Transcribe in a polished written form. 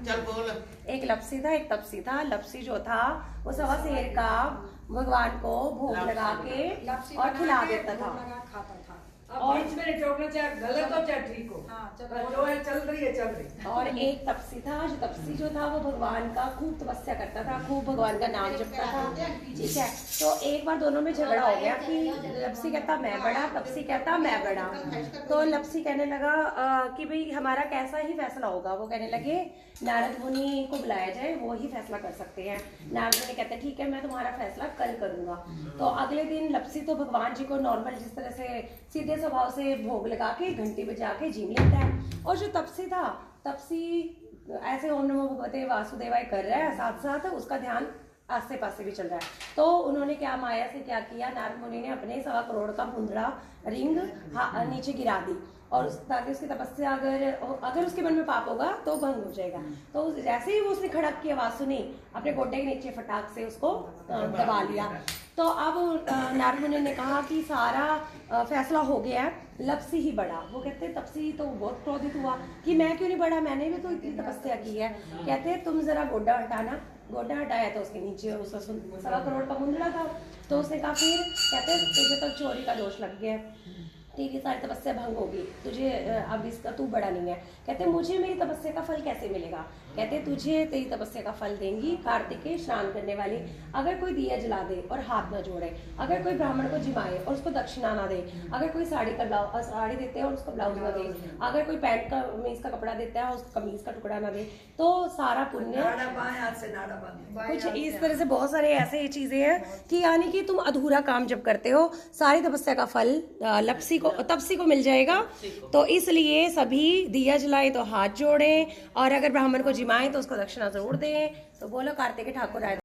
चल बोल। एक लपसी था, एक तपसी था। लपसी जो था वो सवा शेर का भगवान को भोग लगा के और खिला देता था। खाता था। और बीच में टोकना, चाहे गलत हो चाहे ठीक हो, जो है चल रही है चल रही। और एक तपसी था, जो तपसी जो था वो भगवान का खूब तपस्या करता था, खूब भगवान का नाम जपता था। ठीक है, तो एक बार दोनों में झगड़ा हो गया कि लपसी कहता मैं बड़ा, तपसी कहता मैं बड़ा। तो लपसी कहने लगा कि भाई हमारा कैसा ही फैसला होगा। वो कहने लगे नारद मुनि को बुलाया जाए, वो ही फैसला कर सकते हैं। नारद मुनि कहते ठीक है, मैं तुम्हारा फैसला कल करूंगा। तो अगले दिन लपसी तो भगवान जी को नॉर्मल जिस तरह से सीधे स्वभाव से भोग लगा के घंटी बजा के जीव लेता है। और जो तपसी था, तपसी ऐसे ओम नमो भगवते वासुदेवाय कर रहा है, साथ साथ उसका ध्यान आसे पासे भी चल रहा है। तो उन्होंने क्या माया से क्या किया, नारद मुनि ने अपने 1.25 करोड़ का मुंदड़ा रिंग नीचे गिरा दी, और ताकि उसकी तपस्या अगर उसके मन में पाप होगा तो भंग हो जाएगा। तो जैसे ही वो उसने खड़क की आवाज सुनी, अपने गोड्डे के नीचे फटाक से उसको दबा लिया। तो अब नारद मुनि ने कहा कि सारा फैसला हो गया है, लपसी ही बड़ा। वो कहते तपसी तो बहुत क्रोधित हुआ कि मैं क्यों नहीं बड़ा, मैंने भी तो इतनी तपस्या की है। कहते तुम जरा गोड्डा हटाना। गोड्डा हटाया तो उसके नीचे उसका 1.25 करोड़ का मुंदड़ा था। तो उसने कहा फिर, कहते तुझे तो चोरी का दोष लग गया, तेरी सारी तपस्या भंग होगी, तुझे अब इसका तू बड़ा नहीं है। कहते मुझे मेरी तपस्या का फल कैसे मिलेगा। कहते तुझे तेरी तपस्या का फल देंगी कार्तिकेय स्नान करने वाली। अगर कोई दिया जला दे और हाथ न जोड़े, अगर कोई ब्राह्मण को जिमाए और उसको दक्षिणा ना दे, अगर कोई साड़ी देते हैं और उसको ब्लाउज ना दे, अगर कोई पैंट का कमीज का कपड़ा देता है और उसको कमीज का टुकड़ा ना दे, तो सारा पुण्य कुछ इस तरह से बहुत सारे ऐसे चीजें हैं कि यानी कि तुम अधूरा काम जब करते हो, सारी तपस्या का फल तपसी को मिल जाएगा। तो इसलिए सभी दिया जलाए तो हाथ जोड़े, और अगर ब्राह्मण को जिमाए तो उसको दक्षिणा जरूर दें। तो बोलो कार्तिकेय ठाकुर आए।